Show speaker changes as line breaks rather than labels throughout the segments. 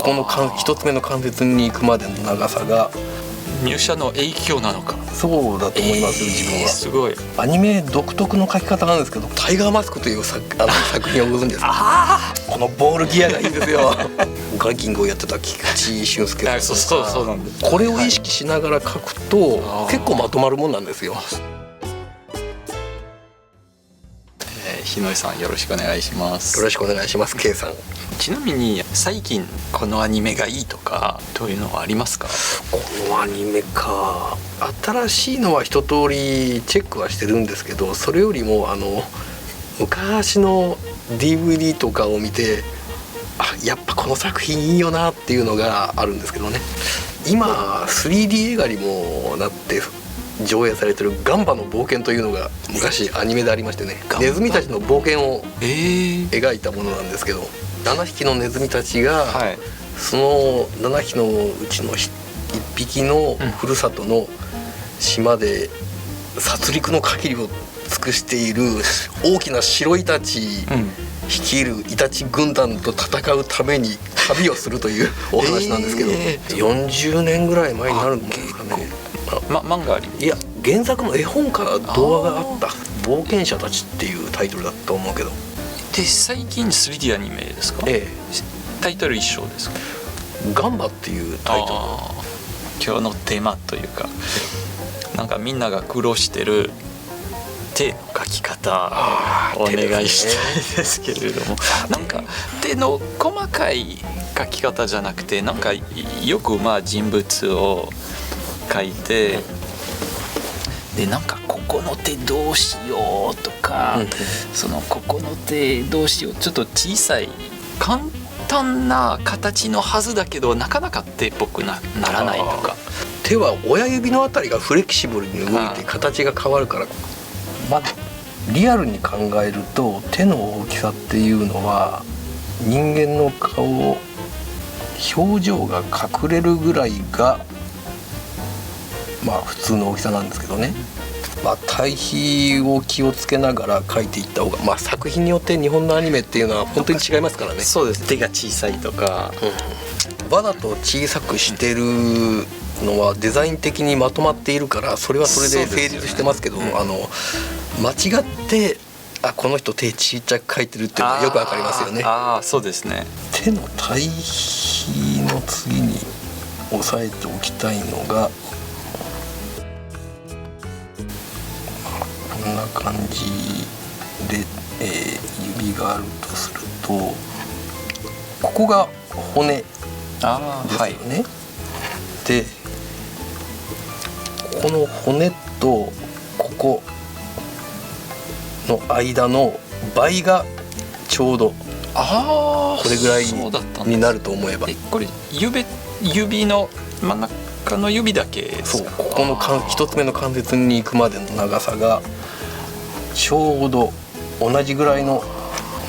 ここの一つ目の関節に行くまでの長さが
入社の影響なのか。
そうだと思いますよ、自分は。
すごい。
アニメ独特の描き方なんですけど、タイガーマスクという作品をご存知ですか？このボールギアがいいんですよ。ガキングをやってた菊池俊介さんとか、
そうなんです。
これを意識しながら描くと結構まとまるもんなんですよ。
日野井さん、よろしくお願いします。
よろしくお願いします、K さん。
ちなみに最近このアニメがいいとかというのはありますか？
このアニメか、新しいのは一通りチェックはしてるんですけど、それよりも昔の DVD とかを見て、やっぱこの作品いいよなっていうのがあるんですけどね。今 3D 映画にもなって上映されてるガンバの冒険というのが昔アニメでありましてね、ネズミたちの冒険を描いたものなんですけど、7匹のネズミたちが、その7匹のうちの1匹のふるさとの島で殺戮の限りを尽くしている大きな白イタチ率いるイタチ軍団と戦うために旅をするというお話なんですけど、40年ぐらい前になるんですかね。
漫画あり？
いや、原作の絵本から童話があった「冒険者たち」っていうタイトルだと思うけど。
で、最近 3D アニメですか？タイトル一緒ですか？
ガンバっていうタイトル。
今日のテーマというか、なんかみんなが苦労してる手の描き方お願いしたいですけれども、なんか手の細かい描き方じゃなくて、なんかよく人物を描いて、でなんかここの手どうしようとか、そのここの手どうしよう、ちょっと小さい簡単な形のはずだけどなかなか手っぽく ならないとか。
手は親指のあたりがフレキシブルに動いて形が変わるから、リアルに考えると手の大きさっていうのは人間の顔、表情が隠れるぐらいが普通の大きさなんですけどね。対比を気をつけながら描いていった方が、作品によって日本のアニメっていうのは本当に違いますからね。
そうです。手が小さいとか、
わざと小さくしてるのはデザイン的にまとまっているから、それはそれで成立してますけど、間違ってこの人手ちっちゃく描いてるっていうのがよくわかりますよね。
そうですね。
手の対比の次に押さえておきたいのが、こんな感じで、指があるとすると、ここが骨ですよね。でこの骨とここの間の倍がちょうどこれぐらいになると思えば。
これ指の真ん中の指だけですか？
そう、ここの一つ目の関節に行くまでの長さがちょうど同じぐらいの、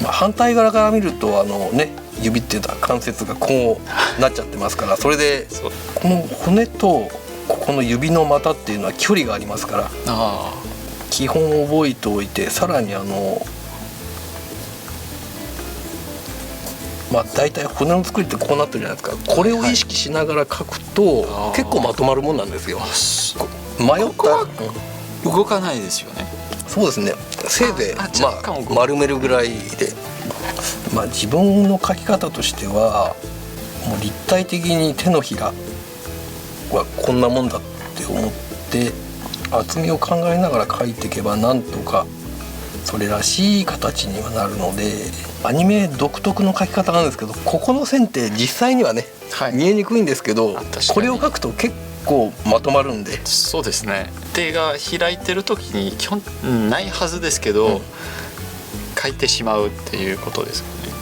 反対側から見ると指っていうのは関節がこうなっちゃってますから、それでこの骨とここの指の股っていうのは距離がありますから、基本覚えておいて、さらにだいたい骨の作りってこうなってるじゃないですか。これを意識しながら描くと結構まとまるもんなんですよ。迷った
動かないですよね。
そうですね。せいぜい丸めるぐらいで、自分の描き方としてはもう立体的に手のひらはこんなもんだって思って厚みを考えながら描いていけば、なんとかそれらしい形にはなるので、アニメ独特の描き方なんですけど、ここの線って実際にはね、見えにくいんですけど、これを描くと結構まとまるんで。
そうですね。手が開いてる時に基本ないはずですけど、描いてしまうっていうことですかね。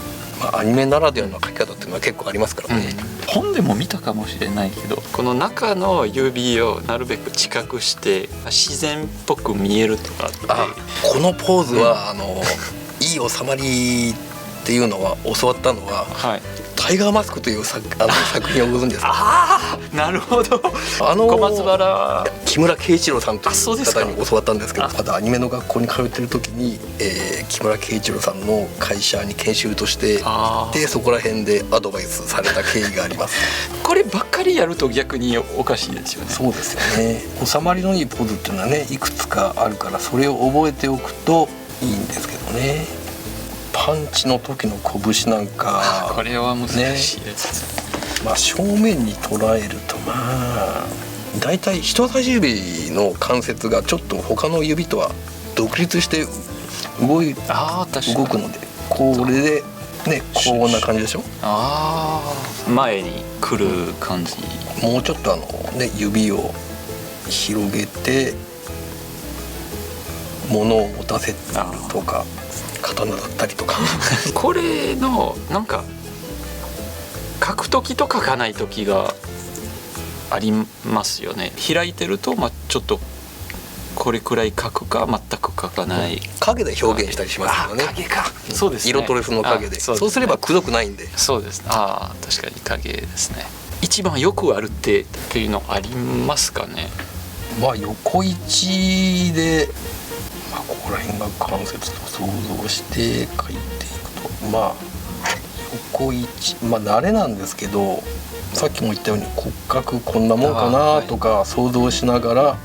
アニメならではの描き方っていうのは結構ありますからね。
本でも見たかもしれないけど、この中の指をなるべく近くして自然っぽく見えるとかって、
このポーズは、いい収まりっていうのは教わったのは、タイガーマスクという作品をご存知ですか？
ああ、なるほど。小松原
木村圭一郎さんという
そうですか
方に教わったんですけど、まだアニメの学校に通ってる時に、木村圭一郎さんの会社に研修として行って、そこら辺でアドバイスされた経緯があります。
こればっかりやると逆におかしいですよね。
そうですよね。収まりのいいポーズっていうのはね、いくつかあるから、それを覚えておくといいんですけどね。パンチの時の拳なんか
これは難しいですね。
まあ正面に捉えると、まあだいたい人差し指の関節がちょっと他の指とは独立して動くので、これでね、こんな感じでしょ。
前に来る感じ。
もうちょっと指を広げて物を持たせとか、刀だったりとか
これのなんか書く時と書かない時がありますよね。開いてるとちょっとこれくらい書くか全く書かない、
影で表現したりしますけどね。
影か、そうですね。
色トレスの影で、そうすればくどくないんで。そうですね。
確かに影ですね。一番よくある手っていうのありますかね。
まあ横位置で、ここら辺が関節と想像して書いていくと、横位置、慣れなんですけど、さっきも言ったように骨格こんなもんかなとか想像しながら、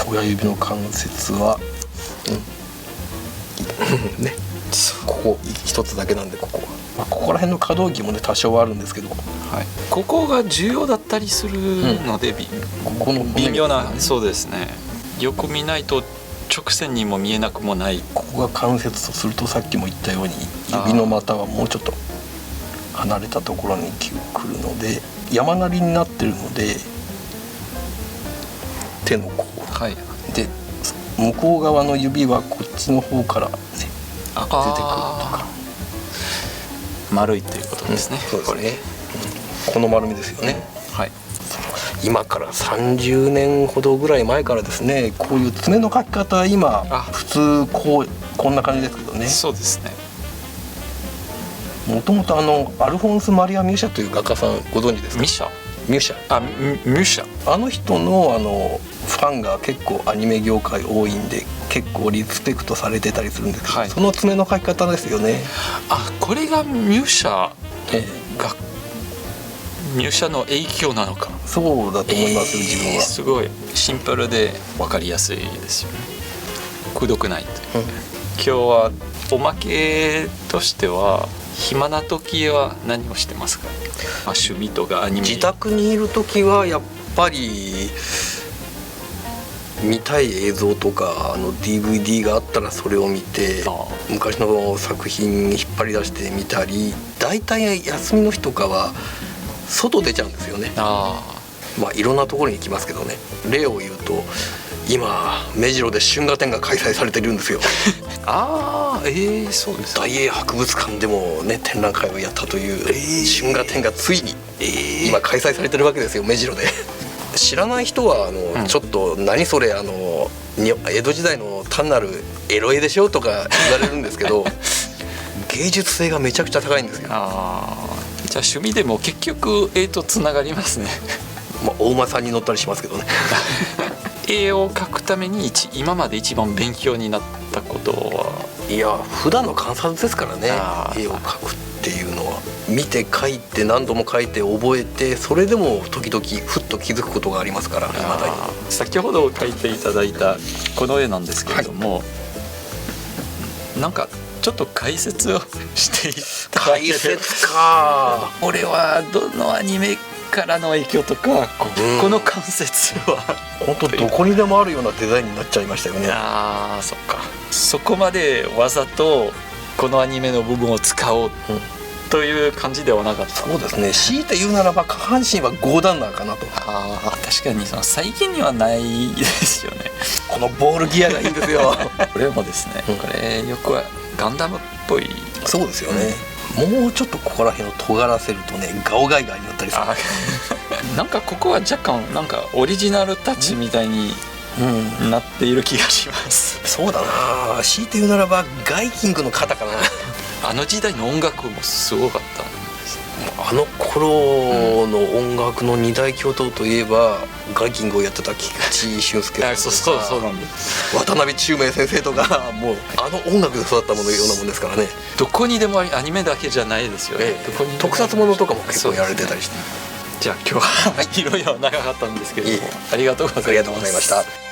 親指の関節は、ね、ここ一つだけなんで、ここは、ここら辺の可動域もね多少はあるんですけど、
ここが重要だったりするので、
ここの
微妙な、そうですね。よく見ないと直線にも見えなくもない。
ここが関節とすると、さっきも言ったように指の股はもうちょっと離れたところに来るので、山なりになってるので、手の甲で向こう側の指はこっちの方からね出てくるとか、
丸いっていうことですね。
そうですね。この丸みですよね。今から30年ほどぐらい前からですね、こういう爪の描き方は今普通こんな感じですけどね。
そうですね。
もともとアルフォンス・マリア・ミュシャという画家さんご存知ですか？ミュシャ。あの人のファンが結構アニメ業界多いんで、結構リスペクトされてたりするんですけど、その爪の描き方ですよね。
これがミュシャが、ミュシャの影響なのか。
そうだと思いますよ、自分は。
すごいシンプルで分かりやすいですよね。くどくないという、今日はおまけとしては、暇な時は何をしてますか？趣味とかアニメ。
自宅にいる時はやっぱり見たい映像とかDVD があったらそれを見て、昔の作品引っ張り出してみたり、だいたい休みの日とかは外出ちゃうんですよね。いろんなところに行きますけどね。例を言うと、今目白で春画展が開催されているんですよ。
そうです。
大英博物館でもね、展覧会をやったという春画展がついに今開催されてるわけですよ、目白で。知らない人はちょっと何それ、江戸時代の単なるエロ絵でしょとか言われるんですけど芸術性がめちゃくちゃ高いんですよ。
じゃあ趣味でも結局絵とつながりますね。
お馬さんに乗ったりしますけどね。
絵を描くために今まで一番勉強になったことは？
いや、普段の観察ですからね。絵を描くっていうのは見て描いて何度も描いて覚えて、それでも時々ふっと気づくことがありますから。未だに
先ほど描いていただいたこの絵なんですけれども、なんかちょっと解説をしていただける。解
説か。
これはどのアニメからの影響とか、この関節は
本当どこにでもあるようなデザインになっちゃいましたよね。
そっか。そこまでわざとこのアニメの部分を使おうという感じではなかった。
そうですね。強いて言うならば下半身はゴーダンナーかなと。
確かに最近にはないですよね。
このボールギアがいいんですよ。
これもですね、これよくはガンダムっぽい。
そうですよね。もうちょっとここら辺を尖らせるとね、ガオガイガーになったりする。
なんかここは若干なんかオリジナルタッチみたいになっている気がします。
そうだな。強いて言うならばガイキングの肩かな。
あの時代の音楽もすごかったん
あの頃の音楽の二大巨頭といえば、ガイキングをやってた菊池俊介さんとか
そうなんです。
渡辺宙明先生とかもうあの音楽で育ったものようなもんですからね。
どこにでもアニメだけじゃないですよね、どこにでも
特撮ものとかも結構やられてたりして、
じゃあ今日はいろいろ長かったんですけれども、ありがとうございま
ありがとうございまし
す。
た。